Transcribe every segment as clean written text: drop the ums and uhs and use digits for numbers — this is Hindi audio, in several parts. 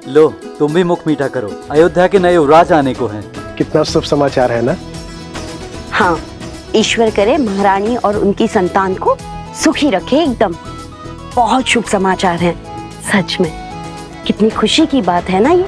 लो तुम भी मुख मीठा करो, अयोध्या के नए युवराज आने को हैं। कितना शुभ समाचार है ना। हाँ, ईश्वर करे महारानी और उनकी संतान को सुखी रखे एकदम। बहुत शुभ समाचार है सच में। कितनी खुशी की बात है ना ये।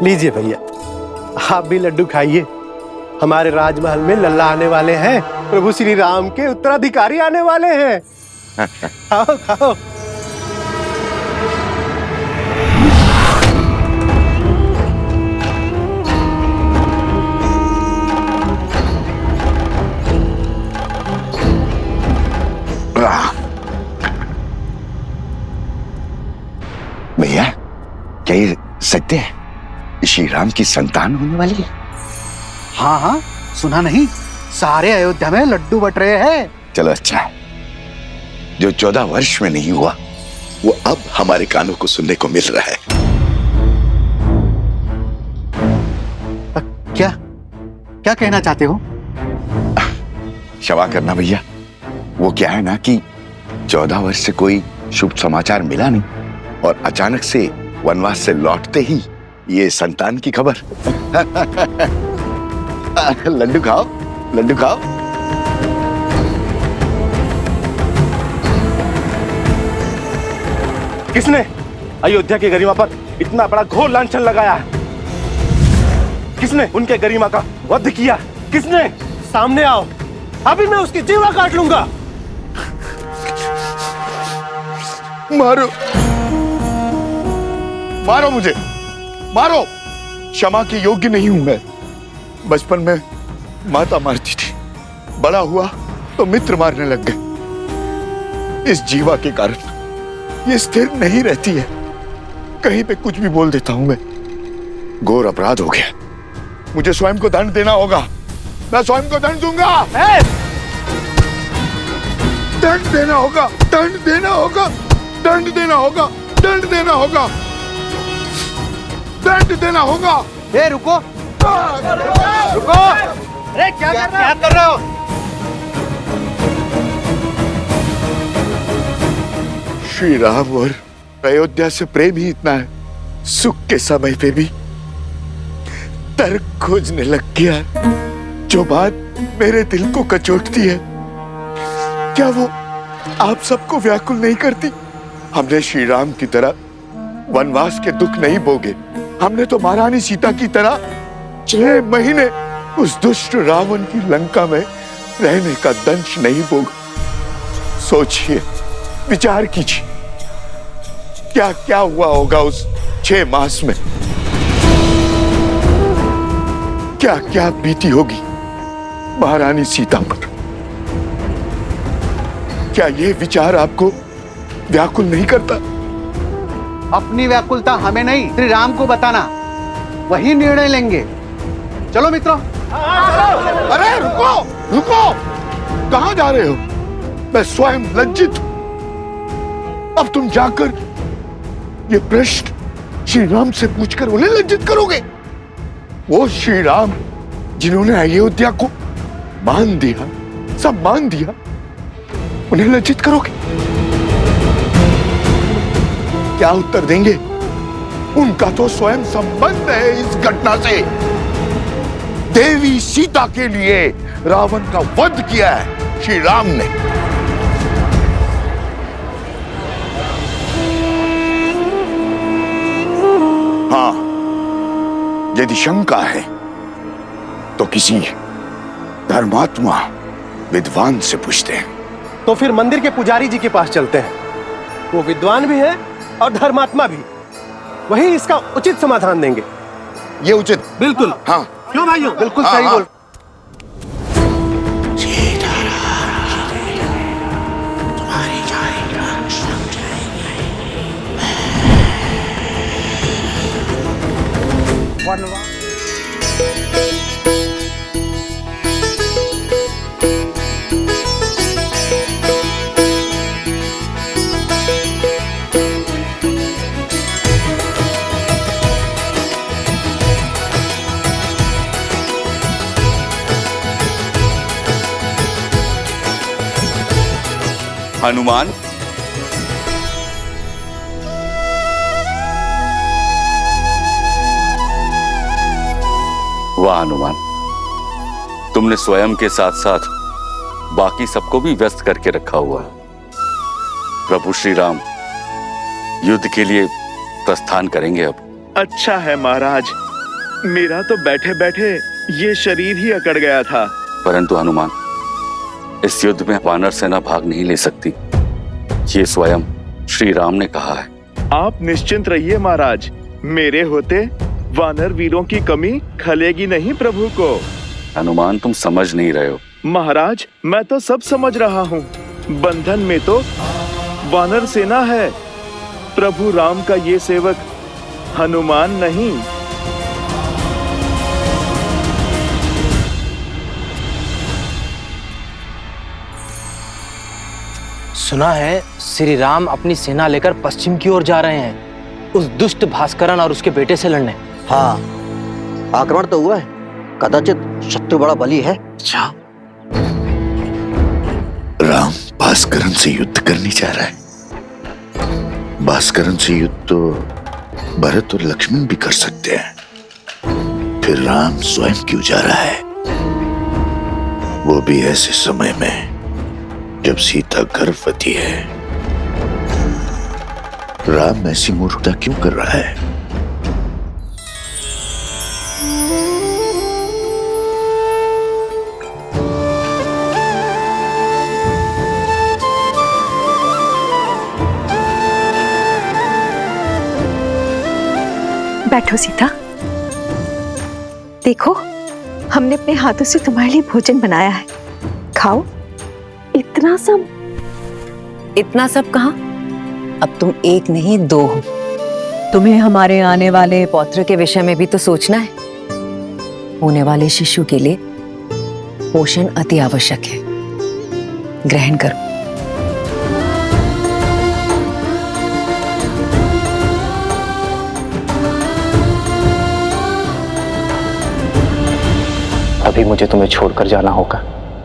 लीजिए भैया, आप भी लड्डू खाइए। हमारे राजमहल में लल्ला आने वाले हैं, प्रभु श्री राम के उत्तराधिकारी आने वाले हैं। खाओ खाओ। भैया, क्या ये सत्य है? श्री राम की संतान होने वाली है? हाँ हाँ, सुना नहीं? सारे अयोध्या में लड्डू बट रहे हैं। चलो अच्छा है। जो 14 वर्ष में नहीं हुआ वो अब हमारे कानों को सुनने को मिल रहा है। क्या क्या कहना चाहते हो? क्षमा करना भैया, वो क्या है ना कि 14 वर्ष से कोई शुभ समाचार मिला नहीं और अचानक से वनवास से लौटते ही ये संतान की खबर। लड्डू खाओ, लड्डू खाओ। किसने अयोध्या की गरिमा पर इतना बड़ा घोर लांछन लगाया है? किसने उनके गरिमा का वध किया? किसने? सामने आओ, अभी मैं उसकी जीवा काट लूंगा। मारो, मारो मुझे, मारो। क्षमा के योग्य नहीं हूं मैं। बचपन में माता मारती थी, बड़ा हुआ तो मित्र मारने लग गए। इस जीवा के कारण ये स्थिर नहीं रहती है, कहीं पे कुछ भी बोल देता हूं मैं। घोर अपराध हो गया, मुझे स्वयं को दंड देना होगा। मैं स्वयं को दंड दूंगा। दंड देना होगा, दंड देना होगा, दंड देना होगा, दंड देना होगा, दंड देना होगा। ए रुको, रुको। अरे क्या कर रहे हो? श्री राम और अयोध्या से प्रेम ही इतना है, सुख के समय पे भी तर्क खोजने लग गया। जो बात मेरे दिल को कचोटती है, क्या वो आप सबको व्याकुल नहीं करती? हमने श्री राम की तरह वनवास के दुख नहीं भोगे। हमने तो महारानी सीता की तरह 6 महीने उस दुष्ट रावण की लंका में रहने का दंश नहीं भोगा। सोचिए, विचार कीजिए, क्या क्या हुआ होगा उस 6 मास में। क्या क्या बीती होगी महारानी सीता पर। क्या ये विचार आपको व्याकुल नहीं करता? अपनी व्याकुलता हमें नहीं, श्री राम को बताना, वही निर्णय लेंगे। चलो मित्रों। अरे रुको, रुको, कहां जा रहे हो? मैं स्वयं लज्जित हूं। अब तुम जाकर ये प्रश्न श्री राम से पूछकर उन्हें लज्जित करोगे? वो श्री राम जिन्होंने अयोध्या को मान दिया, सम्मान दिया, उन्हें लज्जित करोगे? क्या उत्तर देंगे? उनका तो स्वयं संबंध है इस घटना से। देवी सीता के लिए रावण का वध किया है श्री राम ने। हाँ, यदि शंका है तो किसी धर्मात्मा विद्वान से पूछते हैं। तो फिर मंदिर के पुजारी जी के पास चलते हैं, वो विद्वान भी है और धर्मात्मा भी, वही इसका उचित समाधान देंगे। ये उचित? बिल्कुल। हाँ, क्यों भाइयों? बिल्कुल हाँ, सही हाँ। बोल। हनुमान, वाह हनुमान, तुमने स्वयं के साथ साथ बाकी सबको भी व्यस्त करके रखा हुआ है। प्रभु श्री राम युद्ध के लिए प्रस्थान करेंगे अब। अच्छा है महाराज, मेरा तो बैठे बैठे ये शरीर ही अकड़ गया था। परंतु हनुमान, इस युद्ध में वानर सेना भाग नहीं ले सकती, ये स्वयं श्री राम ने कहा है। आप निश्चिंत रहिए महाराज, मेरे होते वानर वीरों की कमी खलेगी नहीं प्रभु को। हनुमान, तुम समझ नहीं रहे हो। महाराज, मैं तो सब समझ रहा हूँ। बंधन में तो वानर सेना है, प्रभु राम का ये सेवक हनुमान नहीं। सुना है श्री राम अपनी सेना लेकर पश्चिम की ओर जा रहे हैं, उस दुष्ट भास्करन और उसके बेटे से लड़ने। हाँ, आक्रमण तो हुआ है, कदाचित शत्रु बड़ा बली है। अच्छा, राम भास्करन से युद्ध करने जा रहा है। भास्करन से युद्ध तो भरत और लक्ष्मण भी कर सकते हैं, फिर राम स्वयं क्यों जा रहा है, वो भी ऐसे समय में जब सीता गर्भवती है। राम ऐसी मूर्खता क्यों कर रहा है? बैठो सीता, देखो हमने अपने हाथों से तुम्हारे लिए भोजन बनाया है, खाओ। इतना सब? इतना सब कहाँ, अब तुम एक नहीं दो हो। तुम्हें हमारे आने वाले पौत्र के विषय में भी तो सोचना है। होने वाले शिशु के लिए पोषण अति आवश्यक है, ग्रहण करो। अभी मुझे तुम्हें छोड़कर जाना होगा।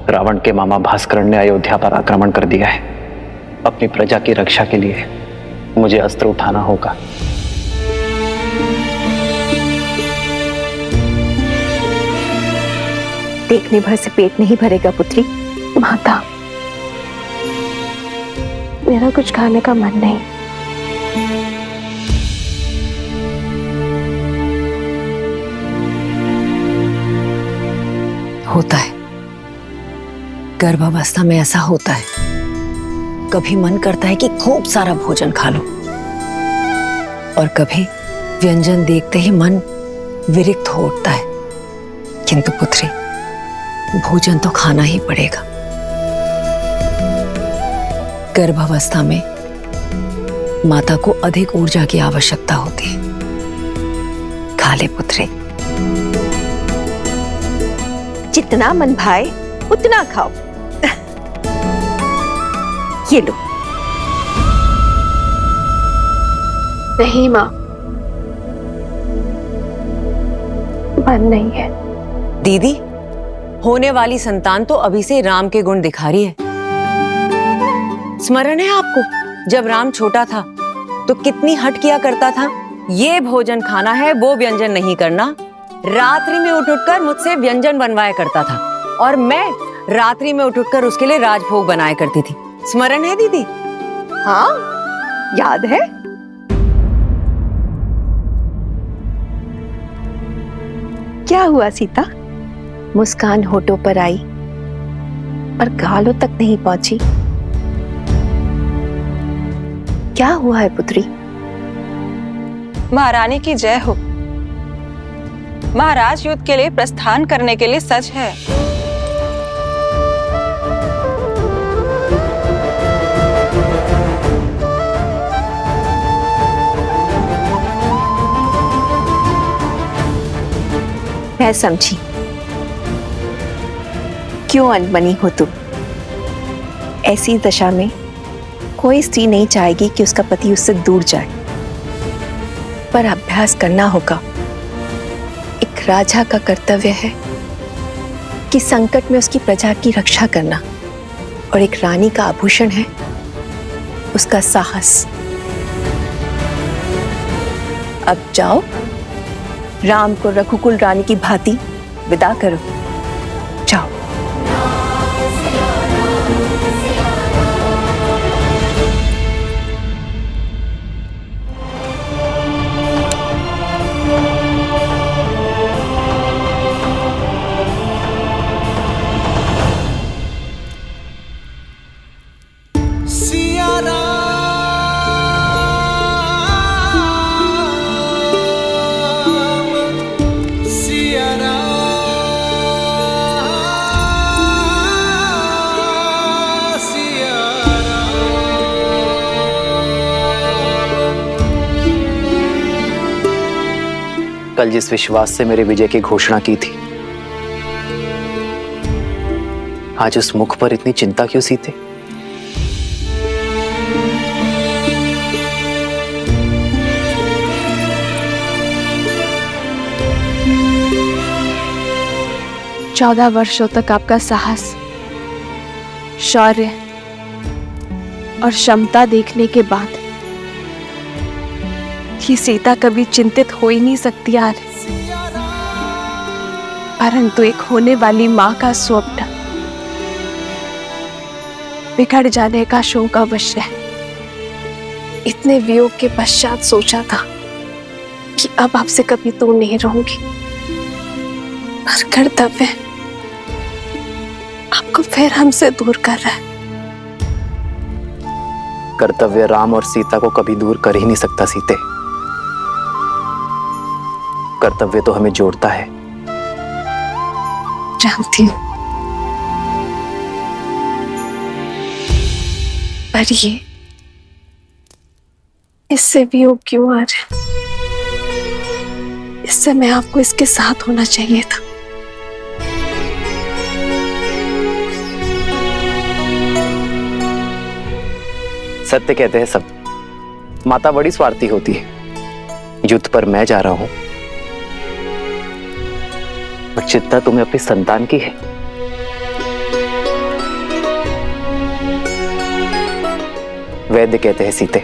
रावण के मामा भास्करन ने अयोध्या पर आक्रमण कर दिया है। अपनी प्रजा की रक्षा के लिए मुझे अस्त्र उठाना होगा। देखने भर से पेट नहीं भरेगा पुत्री। माता, मेरा कुछ खाने का मन नहीं। होता है, गर्भावस्था में ऐसा होता है। कभी मन करता है कि खूब सारा भोजन खा लो, और कभी व्यंजन देखते ही मन विरक्त हो उठता है। किंतु पुत्री, भोजन तो खाना ही पड़ेगा। गर्भावस्था में माता को अधिक ऊर्जा की आवश्यकता होती है। खा ले पुत्री। जितना मन भाए उतना खाओ। ये लो। नहीं माँ, मन नहीं है। दीदी, होने वाली संतान तो अभी से राम के गुण दिखा रही है। स्मरण है आपको, जब राम छोटा था तो कितनी हट किया करता था। ये भोजन खाना है, वो व्यंजन नहीं करना। रात्रि में उठ उठकर मुझसे व्यंजन बनवाया करता था, और मैं रात्रि में उठ उठकर उसके लिए राजभोग बनाया करती थी। स्मरण है दीदी? हाँ, याद है। क्या हुआ सीता? मुस्कान होठों पर आई पर गालों तक नहीं पहुंची। क्या हुआ है पुत्री? महारानी की जय हो। महाराज युद्ध के लिए प्रस्थान करने के लिए सच है। मैं समझी क्यों अनबनी हो तुम। ऐसी दशा में कोई स्त्री नहीं चाहेगी कि उसका पति उससे दूर जाए, पर अभ्यास करना होगा। एक राजा का कर्तव्य है कि संकट में उसकी प्रजा की रक्षा करना, और एक रानी का आभूषण है उसका साहस। अब जाओ, राम को रघुकुल रानी की भांति विदा करो। जाओ। कल जिस विश्वास से मेरे विजय की घोषणा की थी, आज उस मुख पर इतनी चिंता क्यों सीते? चौदह वर्षों तक आपका साहस, शौर्य और क्षमता देखने के बाद कि सीता कभी चिंतित हो ही नहीं सकती यार, परंतु एक होने वाली मां का स्वप्न बिगड़ जाने का शोक अवश्य है। इतने वियोग के पश्चात सोचा था कि अब आपसे कभी दूर नहीं रहूंगी, पर कर्तव्य आपको फिर हमसे दूर कर रहा है। कर्तव्य राम और सीता को कभी दूर कर ही नहीं सकता सीते। कर्तव्य तो हमें जोड़ता है। जानती हूं, पर ये इससे वियोग क्यों आ रहा है? इस समय आपको इसके साथ होना चाहिए था। सत्य कहते हैं सब, माता बड़ी स्वार्थी होती है। युद्ध पर मैं जा रहा हूं, पर चिंता तुम्हें अपनी संतान की है। वैद्य कहते हैं सीते,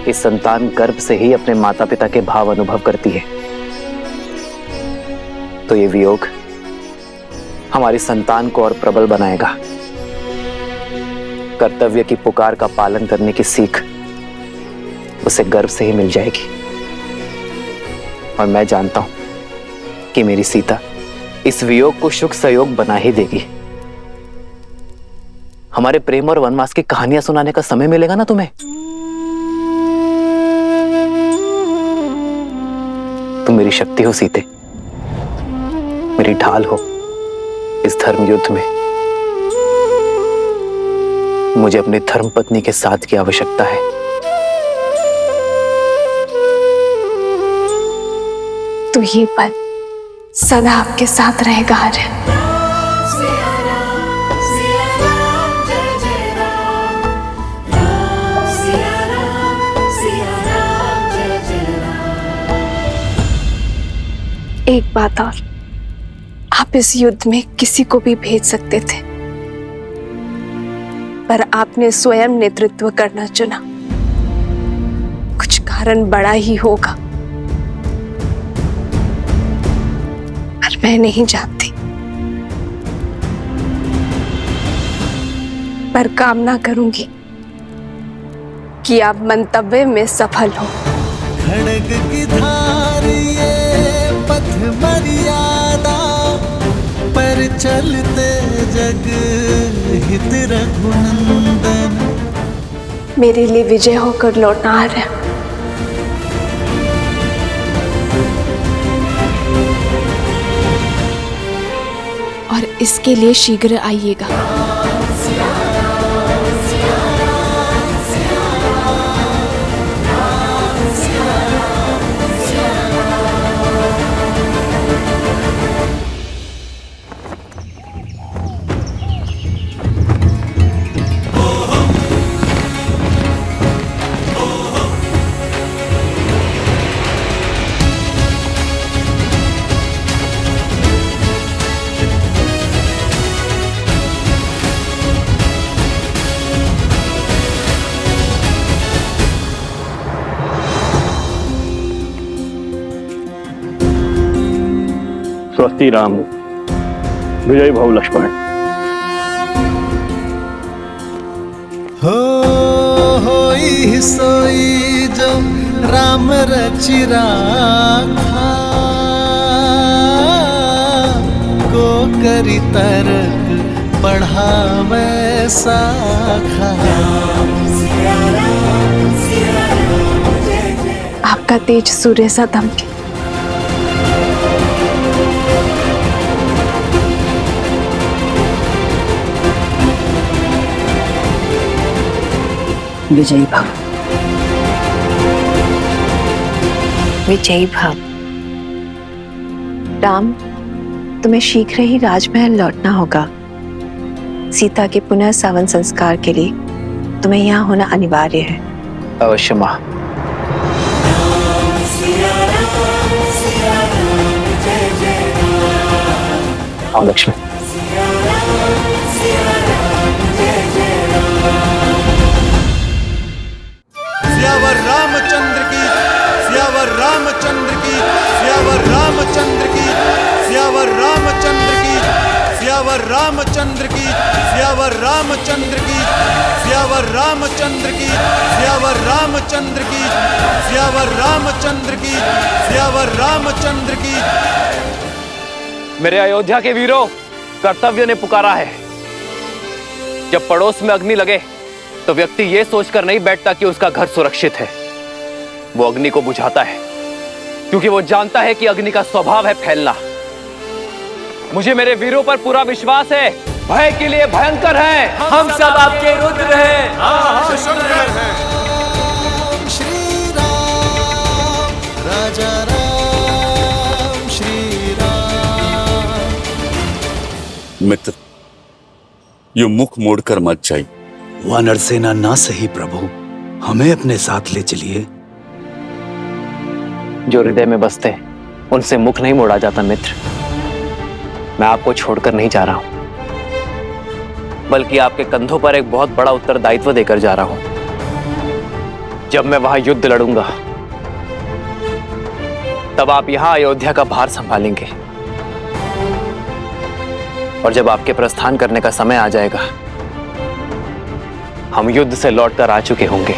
कि संतान गर्भ से ही अपने माता पिता के भाव अनुभव करती है। तो ये वियोग हमारी संतान को और प्रबल बनाएगा। कर्तव्य की पुकार का पालन करने की सीख उसे गर्भ से ही मिल जाएगी। और मैं जानता हूं कि मेरी सीता इस वियोग को सुख सहयोग बना ही देगी। हमारे प्रेम और वनवास की कहानियां सुनाने का समय मिलेगा ना तुम्हें? तुम मेरी शक्ति हो सीते, मेरी ढाल हो इस धर्म युद्ध में। मुझे अपनी धर्म पत्नी के साथ की आवश्यकता है। तो ये पल सदा आपके साथ रहेगा आर्य। एक बात और, आप इस युद्ध में किसी को भी भेज सकते थे, पर आपने स्वयं नेतृत्व करना चुना। कुछ कारण बड़ा ही होगा, पर मैं नहीं जानती। पर कामना करूंगी कि आप मंतव्य में सफल हो। खड़ग की धार ये पथ मर्यादा पर चलते जग हित रघुनंदन। मेरे लिए विजय होकर लौटना आ रहा है। और इसके लिए शीघ्र आइएगा। स्वस्ति राम, विजय भव लक्ष्मण। होई सोई जो राम रचि राखा, को करी तरक बढ़ावे साखा। आपका तेज सूर्य सा दमके। विजयी भव। विजयी भव। राम, तुम्हें शीघ्र ही राजमहल लौटना होगा। सीता के पुनः सावन संस्कार के लिए तुम्हें यहाँ होना अनिवार्य है। अवश्य माँ। आओ लक्ष्मण। सियावर रामचंद्र की, सियावर रामचंद्र की, सियावर रामचंद्र की, सियावर रामचंद्र की, सियावर रामचंद्र की, सियावर रामचंद्र की, सियावर रामचंद्र की, सियावर रामचंद्र की, सियावर रामचंद्र की, सियावर रामचंद्र की। मेरे अयोध्या के वीरों, कर्तव्य ने पुकारा है। जब पड़ोस में अग्नि लगे तो व्यक्ति ये सोचकर नहीं बैठता कि उसका घर सुरक्षित है। वो अग्नि को बुझाता है क्योंकि वो जानता है कि अग्नि का स्वभाव है फैलना। मुझे मेरे वीरों पर पूरा विश्वास है। भय के लिए भयंकर है, हम सब आपके रुद्र हैं। श्री राम, राजा राम, श्री राम। मित्र, यो मुख मोड़कर मत जाइए। वानर सेना ना सही प्रभु, हमें अपने साथ ले चलिए। जो हृदय में बसते उनसे मुख नहीं मोड़ा जाता मित्र। मैं आपको छोड़कर नहीं जा रहा हूं, बल्कि आपके कंधों पर एक बहुत बड़ा उत्तरदायित्व देकर जा रहा हूं। जब मैं वहां युद्ध लड़ूंगा तब आप यहां अयोध्या का भार संभालेंगे, और जब आपके प्रस्थान करने का समय आ जाएगा हम युद्ध से लौटकर आ चुके होंगे।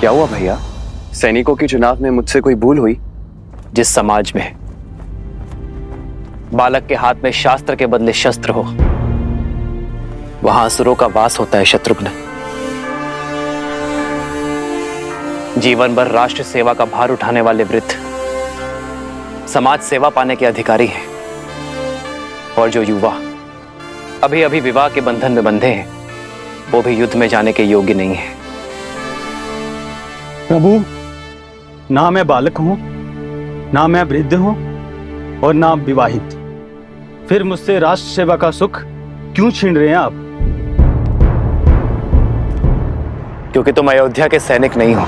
क्या हुआ भैया? सैनिकों के चुनाव में मुझसे कोई भूल हुई? जिस समाज में बालक के हाथ में शास्त्र के बदले शस्त्र हो, वहां असुरों का वास होता है शत्रुघ्न। जीवन भर राष्ट्र सेवा का भार उठाने वाले वृद्ध समाज सेवा पाने के अधिकारी हैं, और जो युवा अभी अभी विवाह के बंधन में बंधे हैं वो भी युद्ध में जाने के योग्य नहीं है। प्रभु, ना मैं बालक हूं, ना मैं वृद्ध हूं, और ना विवाहित। फिर मुझसे राष्ट्र सेवा का सुख क्यों छीन रहे हैं आप? क्योंकि तुम अयोध्या के सैनिक नहीं हो,